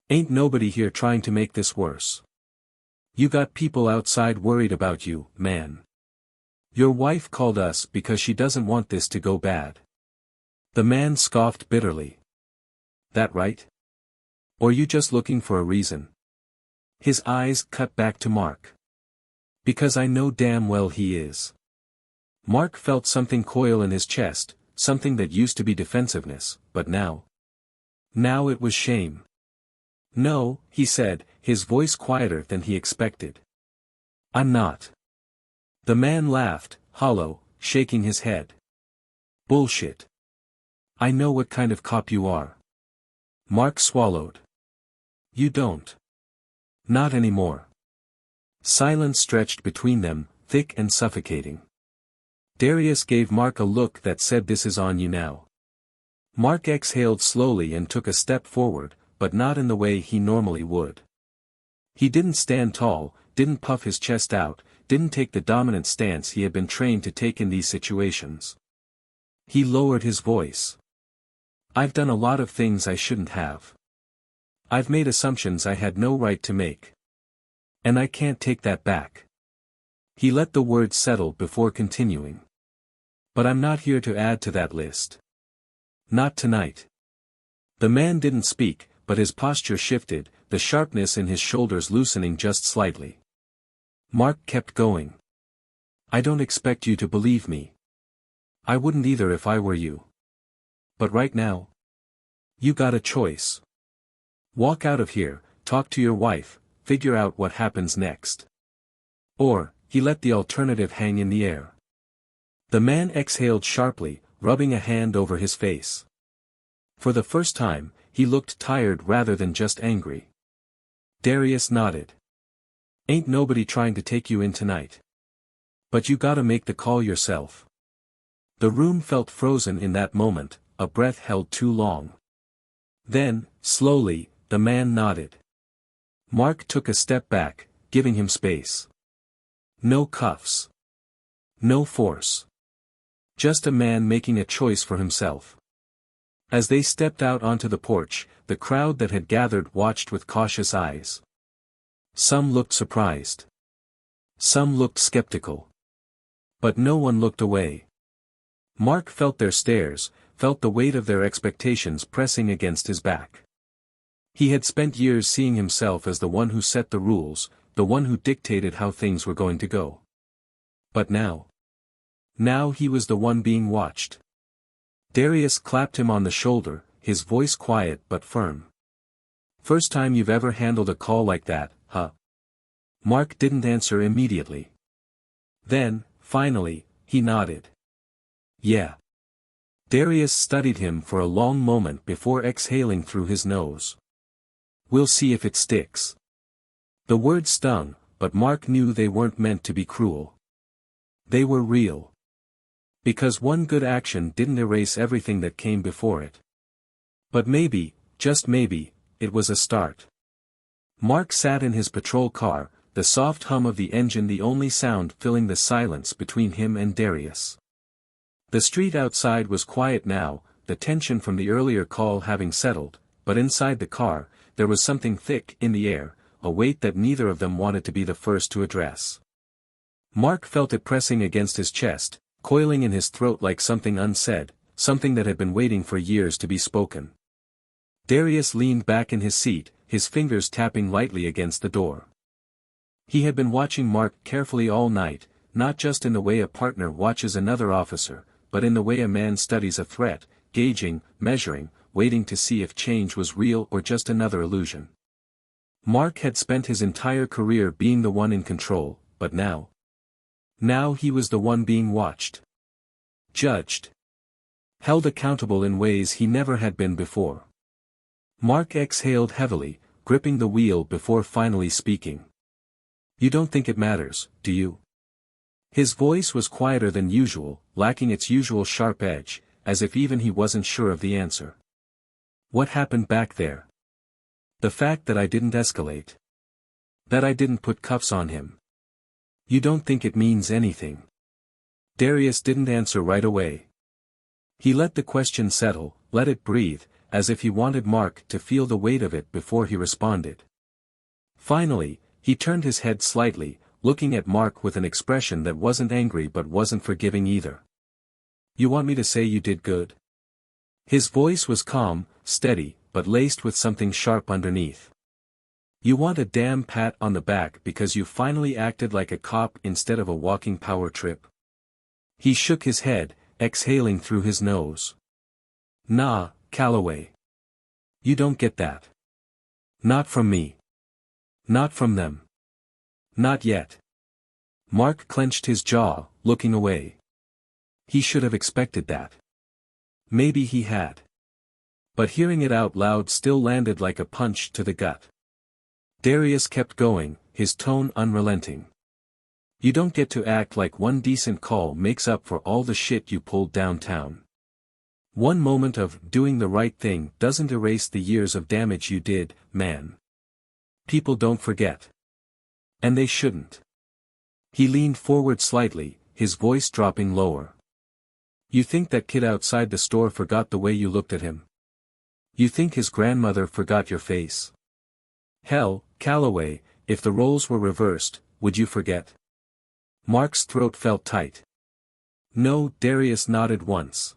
Ain't nobody here trying to make this worse. You got people outside worried about you, man. Your wife called us because she doesn't want this to go bad. The man scoffed bitterly. That right? Or you just looking for a reason? His eyes cut back to Mark. Because I know damn well he is. Mark felt something coil in his chest, something that used to be defensiveness, but now. Now it was shame. No, he said, his voice quieter than he expected. I'm not. The man laughed, hollow, shaking his head. Bullshit. I know what kind of cop you are. Mark swallowed. You don't. Not anymore. Silence stretched between them, thick and suffocating. Darius gave Mark a look that said this is on you now. Mark exhaled slowly and took a step forward, but not in the way he normally would. He didn't stand tall, didn't puff his chest out, didn't take the dominant stance he had been trained to take in these situations. He lowered his voice. I've done a lot of things I shouldn't have. I've made assumptions I had no right to make. And I can't take that back. He let the words settle before continuing. But I'm not here to add to that list. Not tonight. The man didn't speak, but his posture shifted, the sharpness in his shoulders loosening just slightly. Mark kept going. I don't expect you to believe me. I wouldn't either if I were you. But right now, you got a choice. Walk out of here, talk to your wife, figure out what happens next. Or, he let the alternative hang in the air. The man exhaled sharply, rubbing a hand over his face. For the first time, he looked tired rather than just angry. Darius nodded. Ain't nobody trying to take you in tonight. But you gotta make the call yourself. The room felt frozen in that moment, a breath held too long. Then, slowly, the man nodded. Mark took a step back, giving him space. No cuffs. No force. Just a man making a choice for himself. As they stepped out onto the porch, the crowd that had gathered watched with cautious eyes. Some looked surprised. Some looked skeptical. But no one looked away. Mark felt their stares, felt the weight of their expectations pressing against his back. He had spent years seeing himself as the one who set the rules, the one who dictated how things were going to go. But now he was the one being watched. Darius clapped him on the shoulder, his voice quiet but firm. First time you've ever handled a call like that, huh? Mark didn't answer immediately. Then, finally, he nodded. Yeah. Darius studied him for a long moment before exhaling through his nose. We'll see if it sticks. The words stung, but Mark knew they weren't meant to be cruel. They were real. Because one good action didn't erase everything that came before it. But maybe, just maybe, it was a start. Mark sat in his patrol car, the soft hum of the engine the only sound filling the silence between him and Darius. The street outside was quiet now, the tension from the earlier call having settled, but inside the car, there was something thick in the air, a weight that neither of them wanted to be the first to address. Mark felt it pressing against his chest, coiling in his throat like something unsaid, something that had been waiting for years to be spoken. Darius leaned back in his seat, his fingers tapping lightly against the door. He had been watching Mark carefully all night, not just in the way a partner watches another officer, but in the way a man studies a threat, gauging, measuring, waiting to see if change was real or just another illusion. Mark had spent his entire career being the one in control, but now he was the one being watched. Judged. Held accountable in ways he never had been before. Mark exhaled heavily, gripping the wheel before finally speaking. You don't think it matters, do you? His voice was quieter than usual, lacking its usual sharp edge, as if even he wasn't sure of the answer. What happened back there? The fact that I didn't escalate. That I didn't put cuffs on him. You don't think it means anything? Darius didn't answer right away. He let the question settle, let it breathe, as if he wanted Mark to feel the weight of it before he responded. Finally, he turned his head slightly, looking at Mark with an expression that wasn't angry but wasn't forgiving either. "You want me to say you did good?" His voice was calm, steady, but laced with something sharp underneath. "You want a damn pat on the back because you finally acted like a cop instead of a walking power trip?" He shook his head, exhaling through his nose. "Nah, Calloway. You don't get that. Not from me. Not from them. Not yet." Mark clenched his jaw, looking away. He should have expected that. Maybe he had. But hearing it out loud still landed like a punch to the gut. Darius kept going, his tone unrelenting. "You don't get to act like one decent call makes up for all the shit you pulled downtown. One moment of doing the right thing doesn't erase the years of damage you did, man. People don't forget. And they shouldn't." He leaned forward slightly, his voice dropping lower. "You think that kid outside the store forgot the way you looked at him? You think his grandmother forgot your face? Hell, Calloway, if the roles were reversed, would you forget?" Mark's throat felt tight. "No," Darius nodded once.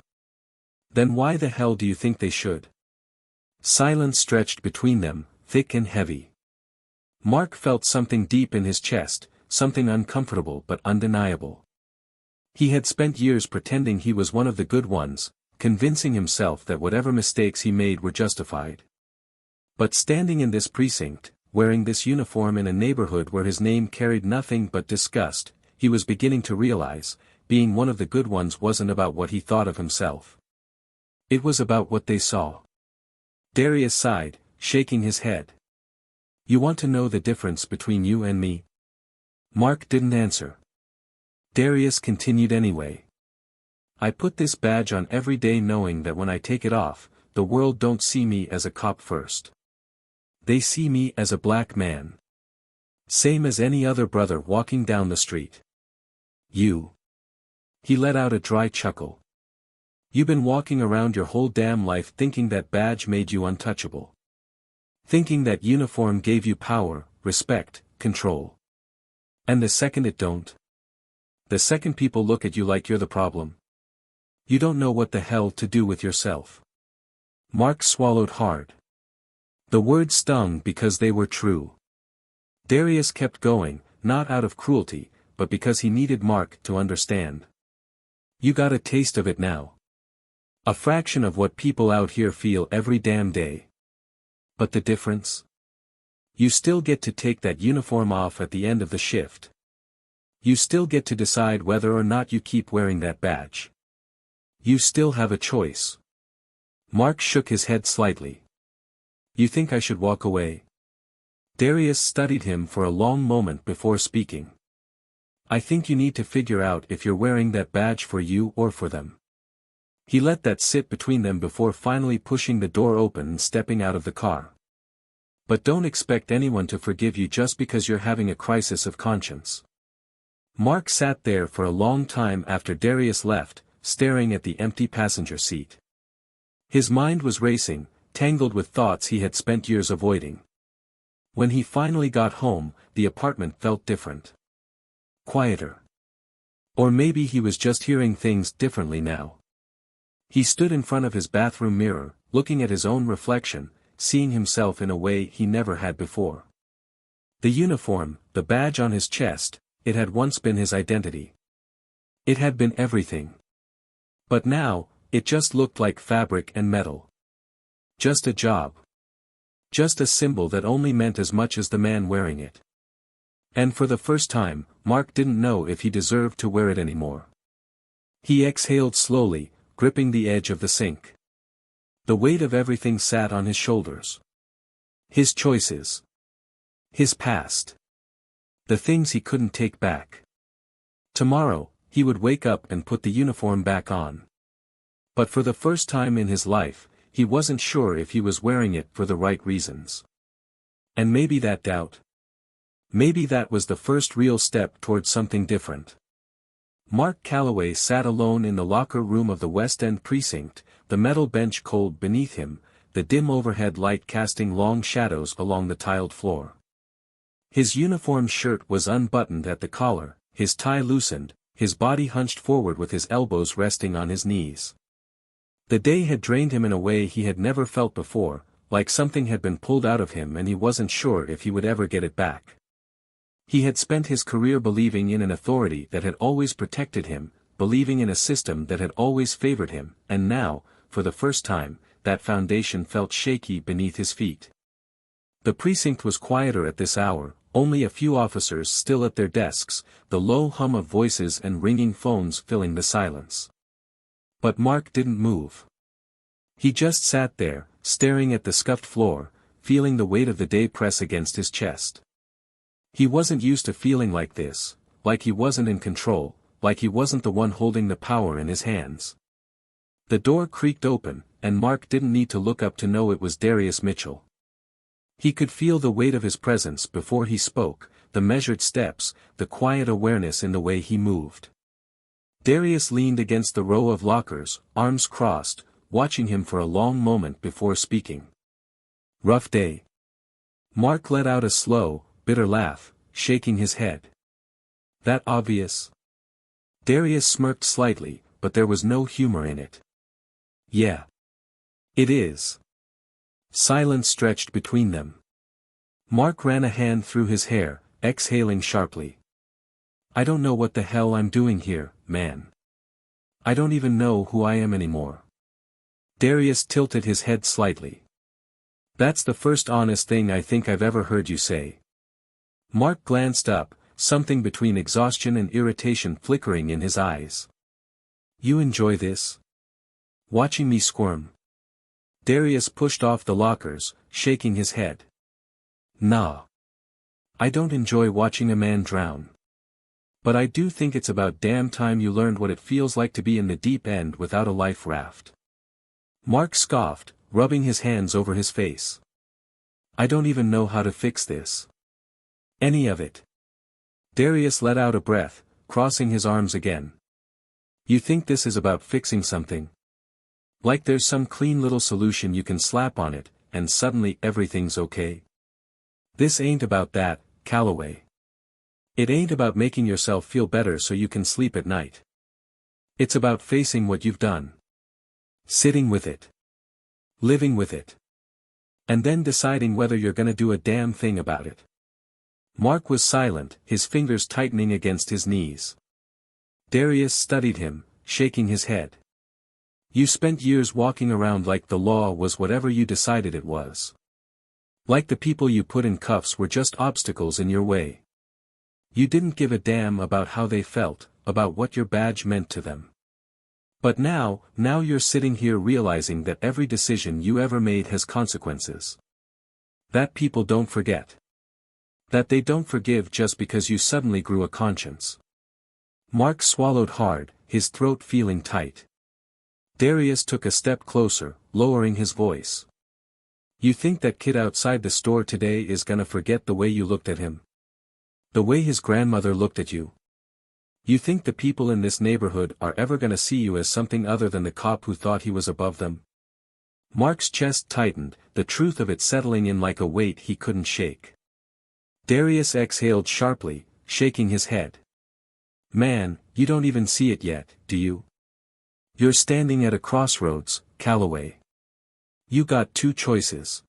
"Then why the hell do you think they should?" Silence stretched between them, thick and heavy. Mark felt something deep in his chest, something uncomfortable but undeniable. He had spent years pretending he was one of the good ones, convincing himself that whatever mistakes he made were justified. But standing in this precinct, wearing this uniform in a neighborhood where his name carried nothing but disgust, he was beginning to realize, being one of the good ones wasn't about what he thought of himself. It was about what they saw. Darius sighed, shaking his head. "You want to know the difference between you and me?" Mark didn't answer. Darius continued anyway. "I put this badge on every day knowing that when I take it off, the world don't see me as a cop first. They see me as a black man. Same as any other brother walking down the street. You." He let out a dry chuckle. "You've been walking around your whole damn life thinking that badge made you untouchable. Thinking that uniform gave you power, respect, control. And the second it don't? The second people look at you like you're the problem. You don't know what the hell to do with yourself." Mark swallowed hard. The words stung because they were true. Darius kept going, not out of cruelty, but because he needed Mark to understand. "You got a taste of it now. A fraction of what people out here feel every damn day. But the difference? You still get to take that uniform off at the end of the shift. You still get to decide whether or not you keep wearing that badge. You still have a choice." Mark shook his head slightly. "You think I should walk away?" Darius studied him for a long moment before speaking. "I think you need to figure out if you're wearing that badge for you or for them." He let that sit between them before finally pushing the door open and stepping out of the car. "But don't expect anyone to forgive you just because you're having a crisis of conscience." Mark sat there for a long time after Darius left, staring at the empty passenger seat. His mind was racing, tangled with thoughts he had spent years avoiding. When he finally got home, the apartment felt different. Quieter. Or maybe he was just hearing things differently now. He stood in front of his bathroom mirror, looking at his own reflection, seeing himself in a way he never had before. The uniform, the badge on his chest, it had once been his identity. It had been everything. But now, it just looked like fabric and metal. Just a job. Just a symbol that only meant as much as the man wearing it. And for the first time, Mark didn't know if he deserved to wear it anymore. He exhaled slowly, gripping the edge of the sink. The weight of everything sat on his shoulders. His choices. His past. The things he couldn't take back. Tomorrow, he would wake up and put the uniform back on. But for the first time in his life, he wasn't sure if he was wearing it for the right reasons. And maybe that doubt. Maybe that was the first real step towards something different. Mark Calloway sat alone in the locker room of the West End precinct, the metal bench cold beneath him, the dim overhead light casting long shadows along the tiled floor. His uniform shirt was unbuttoned at the collar, his tie loosened, his body hunched forward with his elbows resting on his knees. The day had drained him in a way he had never felt before, like something had been pulled out of him and he wasn't sure if he would ever get it back. He had spent his career believing in an authority that had always protected him, believing in a system that had always favored him, and now, for the first time, that foundation felt shaky beneath his feet. The precinct was quieter at this hour, only a few officers still at their desks, the low hum of voices and ringing phones filling the silence. But Mark didn't move. He just sat there, staring at the scuffed floor, feeling the weight of the day press against his chest. He wasn't used to feeling like this, like he wasn't in control, like he wasn't the one holding the power in his hands. The door creaked open, and Mark didn't need to look up to know it was Darius Mitchell. He could feel the weight of his presence before he spoke, the measured steps, the quiet awareness in the way he moved. Darius leaned against the row of lockers, arms crossed, watching him for a long moment before speaking. "Rough day." Mark let out a slow, bitter laugh, shaking his head. "That obvious?" Darius smirked slightly, but there was no humor in it. "Yeah. It is." Silence stretched between them. Mark ran a hand through his hair, exhaling sharply. "I don't know what the hell I'm doing here, man. I don't even know who I am anymore." Darius tilted his head slightly. "That's the first honest thing I think I've ever heard you say." Mark glanced up, something between exhaustion and irritation flickering in his eyes. "You enjoy this? Watching me squirm?" Darius pushed off the lockers, shaking his head. "Nah. I don't enjoy watching a man drown. But I do think it's about damn time you learned what it feels like to be in the deep end without a life raft." Mark scoffed, rubbing his hands over his face. "I don't even know how to fix this. Any of it." Darius let out a breath, crossing his arms again. "You think this is about fixing something? Like there's some clean little solution you can slap on it, and suddenly everything's okay? This ain't about that, Calloway. It ain't about making yourself feel better so you can sleep at night. It's about facing what you've done. Sitting with it. Living with it. And then deciding whether you're gonna do a damn thing about it." Mark was silent, his fingers tightening against his knees. Darius studied him, shaking his head. "You spent years walking around like the law was whatever you decided it was. Like the people you put in cuffs were just obstacles in your way. You didn't give a damn about how they felt, about what your badge meant to them. But now you're sitting here realizing that every decision you ever made has consequences. That people don't forget. That they don't forgive just because you suddenly grew a conscience." Mark swallowed hard, his throat feeling tight. Darius took a step closer, lowering his voice. "You think that kid outside the store today is gonna forget the way you looked at him? The way his grandmother looked at you? You think the people in this neighborhood are ever gonna see you as something other than the cop who thought he was above them?" Mark's chest tightened, the truth of it settling in like a weight he couldn't shake. Darius exhaled sharply, shaking his head. "Man, you don't even see it yet, do you? You're standing at a crossroads, Calloway. You got two choices.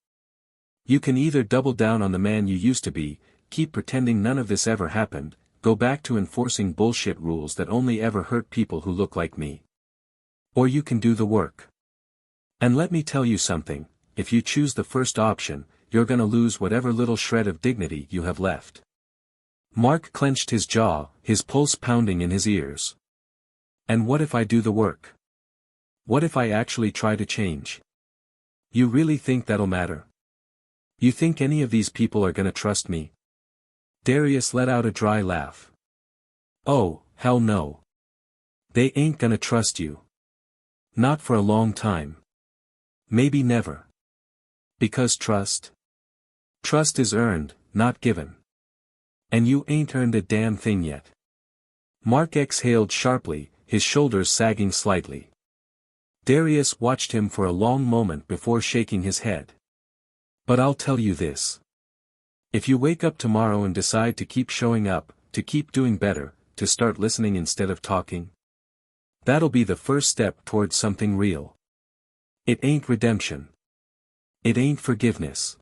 You can either double down on the man you used to be, keep pretending none of this ever happened, go back to enforcing bullshit rules that only ever hurt people who look like me. Or you can do the work. And let me tell you something, if you choose the first option, you're gonna lose whatever little shred of dignity you have left." Mark clenched his jaw, his pulse pounding in his ears. "And what if I do the work? What if I actually try to change? You really think that'll matter? You think any of these people are gonna trust me?" Darius let out a dry laugh. "Oh, hell no. They ain't gonna trust you. Not for a long time. Maybe never. Because trust is earned, not given. And you ain't earned a damn thing yet." Mark exhaled sharply, his shoulders sagging slightly. Darius watched him for a long moment before shaking his head. But I'll tell you this. If you wake up tomorrow and decide to keep showing up, to keep doing better, to start listening instead of talking, that'll be the first step towards something real. It ain't redemption. It ain't forgiveness.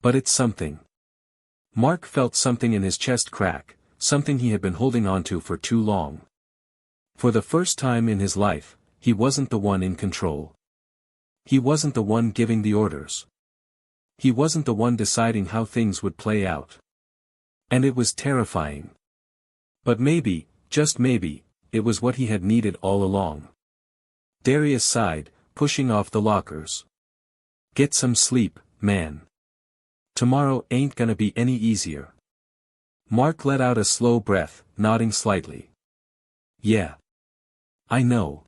But it's something. Mark felt something in his chest crack, something he had been holding onto for too long. For the first time in his life, he wasn't the one in control. He wasn't the one giving the orders. He wasn't the one deciding how things would play out. And it was terrifying. But maybe, just maybe, it was what he had needed all along. Darius sighed, pushing off the lockers. Get some sleep, man. Tomorrow ain't gonna be any easier. Mark let out a slow breath, nodding slightly. Yeah. I know.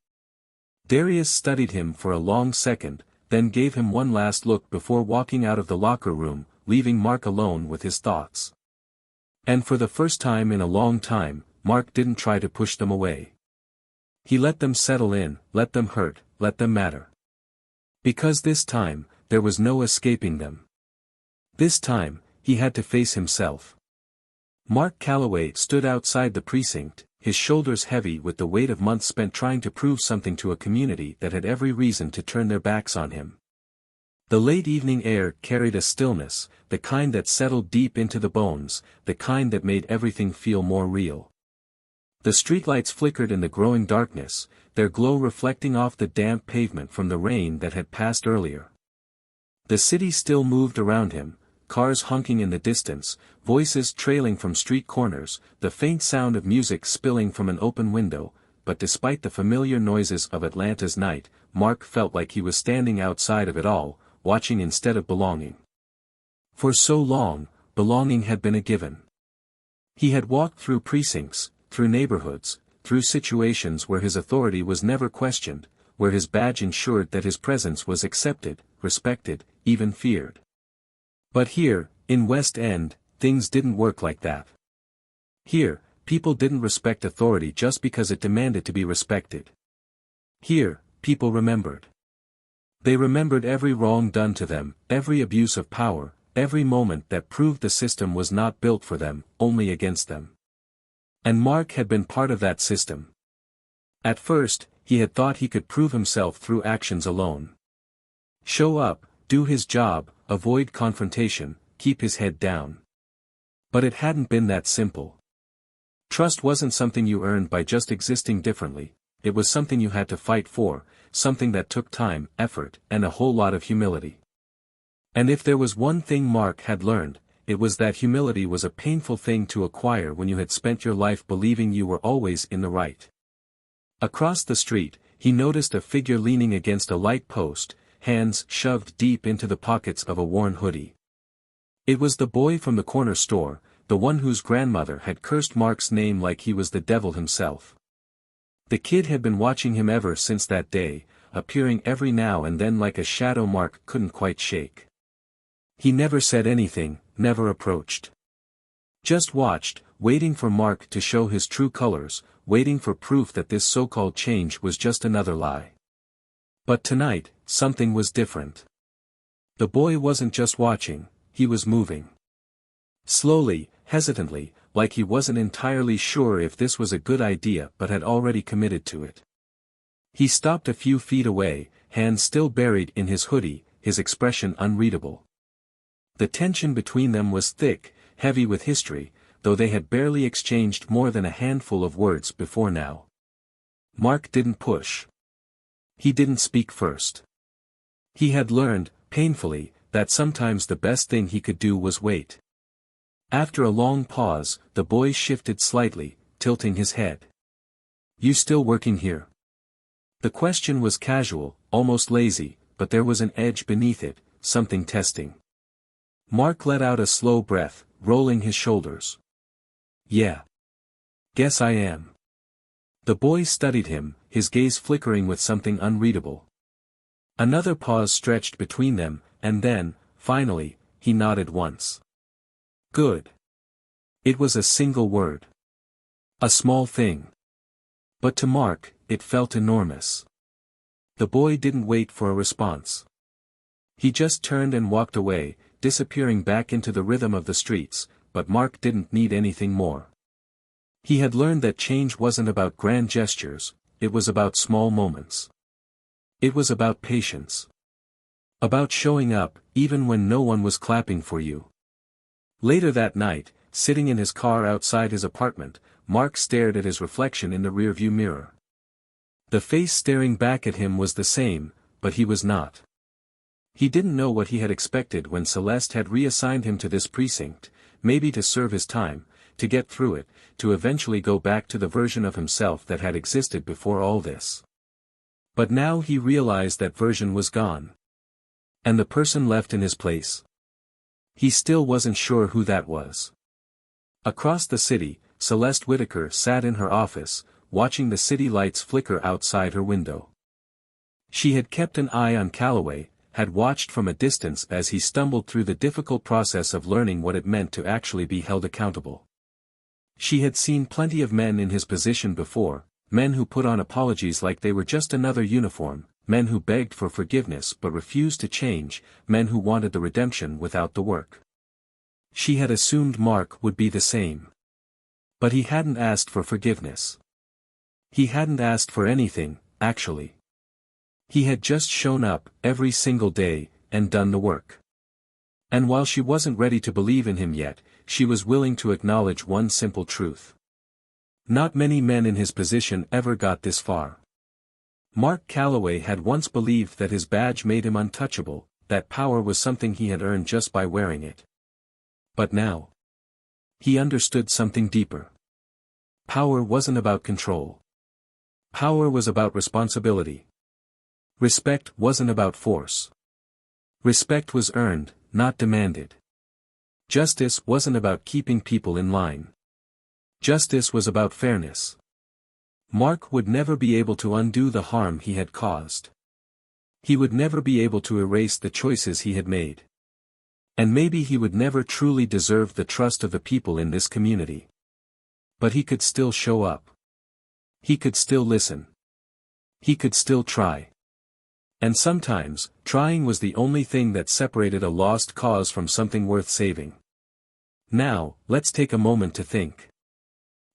Darius studied him for a long second, then gave him one last look before walking out of the locker room, leaving Mark alone with his thoughts. And for the first time in a long time, Mark didn't try to push them away. He let them settle in, let them hurt, let them matter. Because this time, there was no escaping them. This time, he had to face himself. Mark Calloway stood outside the precinct, his shoulders heavy with the weight of months spent trying to prove something to a community that had every reason to turn their backs on him. The late evening air carried a stillness, the kind that settled deep into the bones, the kind that made everything feel more real. The streetlights flickered in the growing darkness, their glow reflecting off the damp pavement from the rain that had passed earlier. The city still moved around him, cars honking in the distance, voices trailing from street corners, the faint sound of music spilling from an open window, but despite the familiar noises of Atlanta's night, Mark felt like he was standing outside of it all, watching instead of belonging. For so long, belonging had been a given. He had walked through precincts, through neighborhoods, through situations where his authority was never questioned, where his badge ensured that his presence was accepted, respected, even feared. But here, in West End, things didn't work like that. Here, people didn't respect authority just because it demanded to be respected. Here, people remembered. They remembered every wrong done to them, every abuse of power, every moment that proved the system was not built for them, only against them. And Mark had been part of that system. At first, he had thought he could prove himself through actions alone. Show up, do his job, avoid confrontation, keep his head down. But it hadn't been that simple. Trust wasn't something you earned by just existing differently, it was something you had to fight for, something that took time, effort, and a whole lot of humility. And if there was one thing Mark had learned, it was that humility was a painful thing to acquire when you had spent your life believing you were always in the right. Across the street, he noticed a figure leaning against a light post, hands shoved deep into the pockets of a worn hoodie. It was the boy from the corner store, the one whose grandmother had cursed Mark's name like he was the devil himself. The kid had been watching him ever since that day, appearing every now and then like a shadow Mark couldn't quite shake. He never said anything, never approached. Just watched, waiting for Mark to show his true colors, waiting for proof that this so-called change was just another lie. But tonight, something was different. The boy wasn't just watching, he was moving. Slowly, hesitantly, like he wasn't entirely sure if this was a good idea but had already committed to it. He stopped a few feet away, hands still buried in his hoodie, his expression unreadable. The tension between them was thick, heavy with history, though they had barely exchanged more than a handful of words before now. Mark didn't push. He didn't speak first. He had learned, painfully, that sometimes the best thing he could do was wait. After a long pause, the boy shifted slightly, tilting his head. "You still working here?" The question was casual, almost lazy, but there was an edge beneath it, something testing. Mark let out a slow breath, rolling his shoulders. "Yeah. Guess I am." The boy studied him, his gaze flickering with something unreadable. Another pause stretched between them, and then, finally, he nodded once. "Good." It was a single word. A small thing. But to Mark, it felt enormous. The boy didn't wait for a response. He just turned and walked away, disappearing back into the rhythm of the streets, but Mark didn't need anything more. He had learned that change wasn't about grand gestures, it was about small moments. It was about patience. About showing up, even when no one was clapping for you. Later that night, sitting in his car outside his apartment, Mark stared at his reflection in the rearview mirror. The face staring back at him was the same, but he was not. He didn't know what he had expected when Celeste had reassigned him to this precinct, maybe to serve his time, to get through it, to eventually go back to the version of himself that had existed before all this. But now he realized that version was gone. And the person left in his place? He still wasn't sure who that was. Across the city, Celeste Whitaker sat in her office, watching the city lights flicker outside her window. She had kept an eye on Calloway, had watched from a distance as he stumbled through the difficult process of learning what it meant to actually be held accountable. She had seen plenty of men in his position before, men who put on apologies like they were just another uniform, men who begged for forgiveness but refused to change, men who wanted the redemption without the work. She had assumed Mark would be the same. But he hadn't asked for forgiveness. He hadn't asked for anything, actually. He had just shown up, every single day, and done the work. And while she wasn't ready to believe in him yet, she was willing to acknowledge one simple truth. Not many men in his position ever got this far. Mark Calloway had once believed that his badge made him untouchable, that power was something he had earned just by wearing it. But now, he understood something deeper. Power wasn't about control. Power was about responsibility. Respect wasn't about force. Respect was earned, not demanded. Justice wasn't about keeping people in line. Justice was about fairness. Mark would never be able to undo the harm he had caused. He would never be able to erase the choices he had made. And maybe he would never truly deserve the trust of the people in this community. But he could still show up. He could still listen. He could still try. And sometimes, trying was the only thing that separated a lost cause from something worth saving. Now, let's take a moment to think.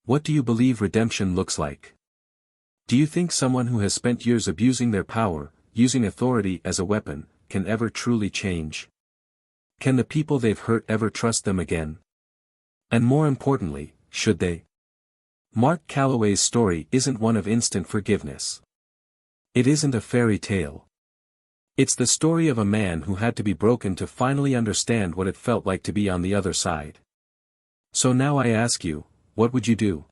What do you believe redemption looks like? Do you think someone who has spent years abusing their power, using authority as a weapon, can ever truly change? Can the people they've hurt ever trust them again? And more importantly, should they? Mark Calloway's story isn't one of instant forgiveness. It isn't a fairy tale. It's the story of a man who had to be broken to finally understand what it felt like to be on the other side. So now I ask you, what would you do?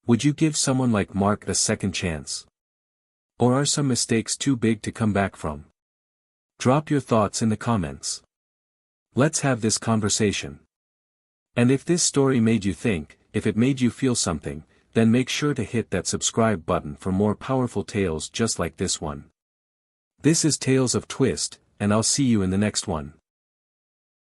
Would you give someone like Mark a second chance? Or are some mistakes too big to come back from? Drop your thoughts in the comments. Let's have this conversation. And if this story made you think, if it made you feel something, then make sure to hit that subscribe button for more powerful tales just like this one. This is Tales of Twist, and I'll see you in the next one.